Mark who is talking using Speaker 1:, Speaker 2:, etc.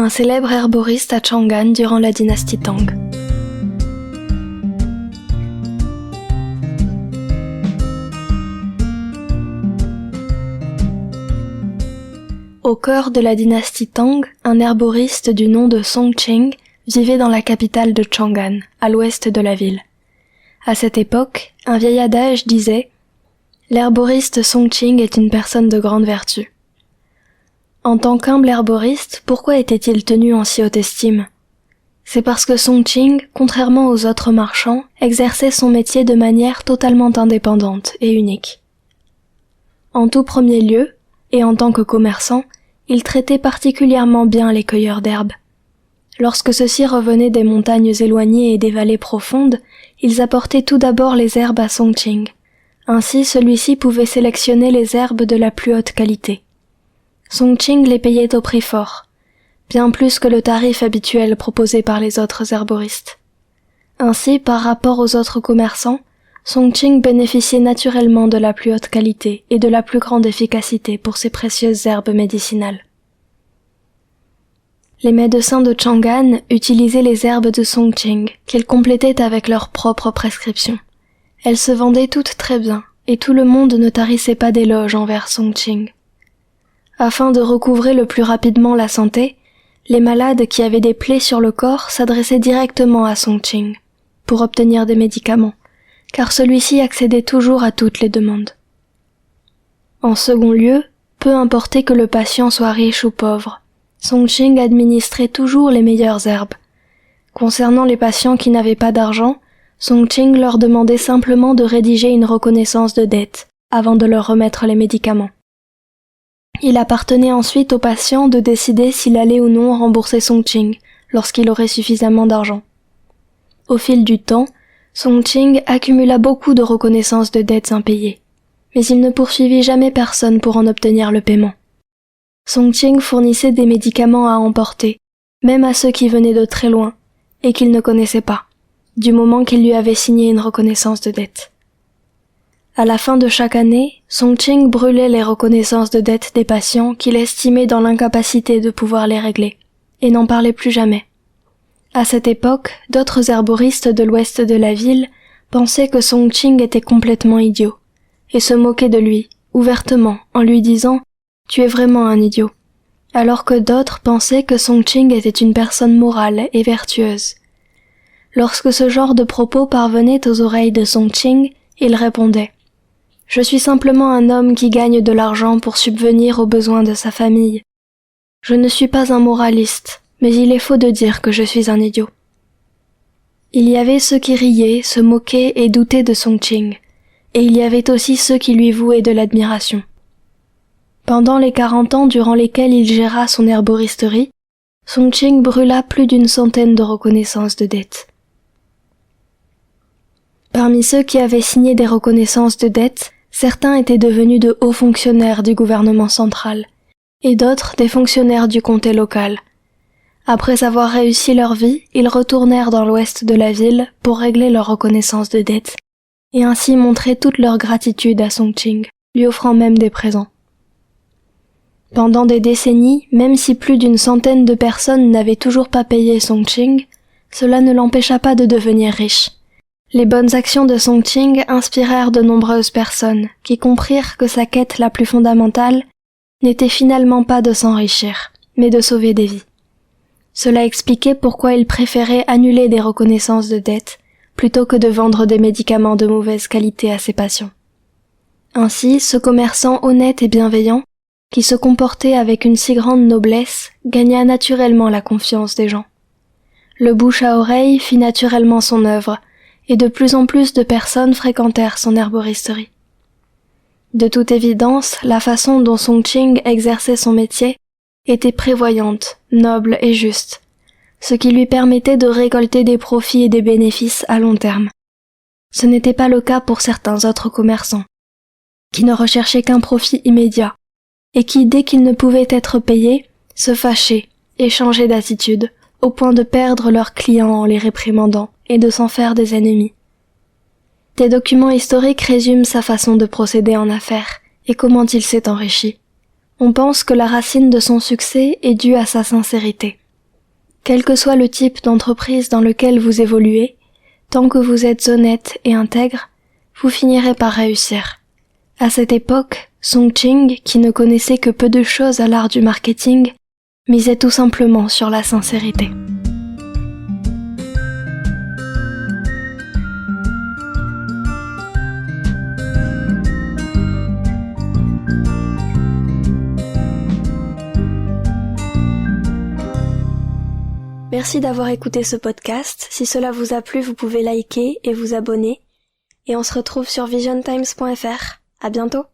Speaker 1: un célèbre herboriste à Chang'an durant la dynastie Tang. Au cœur de la dynastie Tang, un herboriste du nom de Song Qing vivait dans la capitale de Chang'an, à l'ouest de la ville. À cette époque, un vieil adage disait « L'herboriste Song Qing est une personne de grande vertu ». En tant qu'humble herboriste, pourquoi était-il tenu en si haute estime? C'est parce que Song Qing, contrairement aux autres marchands, exerçait son métier de manière totalement indépendante et unique. En tout premier lieu, et en tant que commerçant, il traitait particulièrement bien les cueilleurs d'herbes. Lorsque ceux-ci revenaient des montagnes éloignées et des vallées profondes, ils apportaient tout d'abord les herbes à Song Qing. Ainsi, celui-ci pouvait sélectionner les herbes de la plus haute qualité. Song Qing les payait au prix fort, bien plus que le tarif habituel proposé par les autres herboristes. Ainsi, par rapport aux autres commerçants, Song Qing bénéficiait naturellement de la plus haute qualité et de la plus grande efficacité pour ses précieuses herbes médicinales. Les médecins de Chang'an utilisaient les herbes de Song Qing, qu'ils complétaient avec leurs propres prescriptions. Elles se vendaient toutes très bien, et tout le monde ne tarissait pas d'éloges envers Song Qing. Afin de recouvrer le plus rapidement la santé, les malades qui avaient des plaies sur le corps s'adressaient directement à Song Qing pour obtenir des médicaments, car celui-ci accédait toujours à toutes les demandes. En second lieu, peu importait que le patient soit riche ou pauvre, Song Qing administrait toujours les meilleures herbes. Concernant les patients qui n'avaient pas d'argent, Song Qing leur demandait simplement de rédiger une reconnaissance de dette avant de leur remettre les médicaments. Il appartenait ensuite au patient de décider s'il allait ou non rembourser Song Qing lorsqu'il aurait suffisamment d'argent. Au fil du temps, Song Qing accumula beaucoup de reconnaissances de dettes impayées, mais il ne poursuivit jamais personne pour en obtenir le paiement. Song Qing fournissait des médicaments à emporter, même à ceux qui venaient de très loin, et qu'il ne connaissait pas, du moment qu'il lui avait signé une reconnaissance de dette. À la fin de chaque année, Song Qing brûlait les reconnaissances de dette des patients qu'il estimait dans l'incapacité de pouvoir les régler, et n'en parlait plus jamais. À cette époque, d'autres herboristes de l'ouest de la ville pensaient que Song Qing était complètement idiot, et se moquaient de lui, ouvertement, en lui disant « Tu es vraiment un idiot », alors que d'autres pensaient que Song Qing était une personne morale et vertueuse. Lorsque ce genre de propos parvenait aux oreilles de Song Qing, il répondait « Je suis simplement un homme qui gagne de l'argent pour subvenir aux besoins de sa famille. Je ne suis pas un moraliste, mais il est faux de dire que je suis un idiot. » Il y avait ceux qui riaient, se moquaient et doutaient de Song Qing, et il y avait aussi ceux qui lui vouaient de l'admiration. Pendant les 40 ans durant lesquels il géra son herboristerie, Song Qing brûla plus d'une centaine de reconnaissances de dettes. Parmi ceux qui avaient signé des reconnaissances de dettes, certains étaient devenus de hauts fonctionnaires du gouvernement central, et d'autres des fonctionnaires du comté local. Après avoir réussi leur vie, ils retournèrent dans l'ouest de la ville pour régler leur reconnaissance de dettes, et ainsi montrer toute leur gratitude à Song Qing, lui offrant même des présents. Pendant des décennies, même si plus d'une centaine de personnes n'avaient toujours pas payé Song Qing, cela ne l'empêcha pas de devenir riche. Les bonnes actions de Song Qing inspirèrent de nombreuses personnes qui comprirent que sa quête la plus fondamentale n'était finalement pas de s'enrichir, mais de sauver des vies. Cela expliquait pourquoi il préférait annuler des reconnaissances de dettes plutôt que de vendre des médicaments de mauvaise qualité à ses patients. Ainsi, ce commerçant honnête et bienveillant, qui se comportait avec une si grande noblesse, gagna naturellement la confiance des gens. Le bouche à oreille fit naturellement son œuvre, et de plus en plus de personnes fréquentèrent son herboristerie. De toute évidence, la façon dont Song Qing exerçait son métier était prévoyante, noble et juste, ce qui lui permettait de récolter des profits et des bénéfices à long terme. Ce n'était pas le cas pour certains autres commerçants, qui ne recherchaient qu'un profit immédiat, et qui, dès qu'ils ne pouvaient être payés, se fâchaient et changeaient d'attitude, au point de perdre leurs clients en les réprimandant et de s'en faire des ennemis. Des documents historiques résument sa façon de procéder en affaires et comment il s'est enrichi. On pense que la racine de son succès est due à sa sincérité, Quel que soit le type d'entreprise dans lequel vous évoluez, tant que vous êtes honnête et intègre, vous finirez par réussir. À cette époque, Songqing, qui ne connaissait que peu de choses à l'art du marketing, misait tout simplement sur la sincérité. Merci d'avoir écouté ce podcast. Si cela vous a plu, vous pouvez liker et vous abonner. Et on se retrouve sur visiontimes.fr. À bientôt!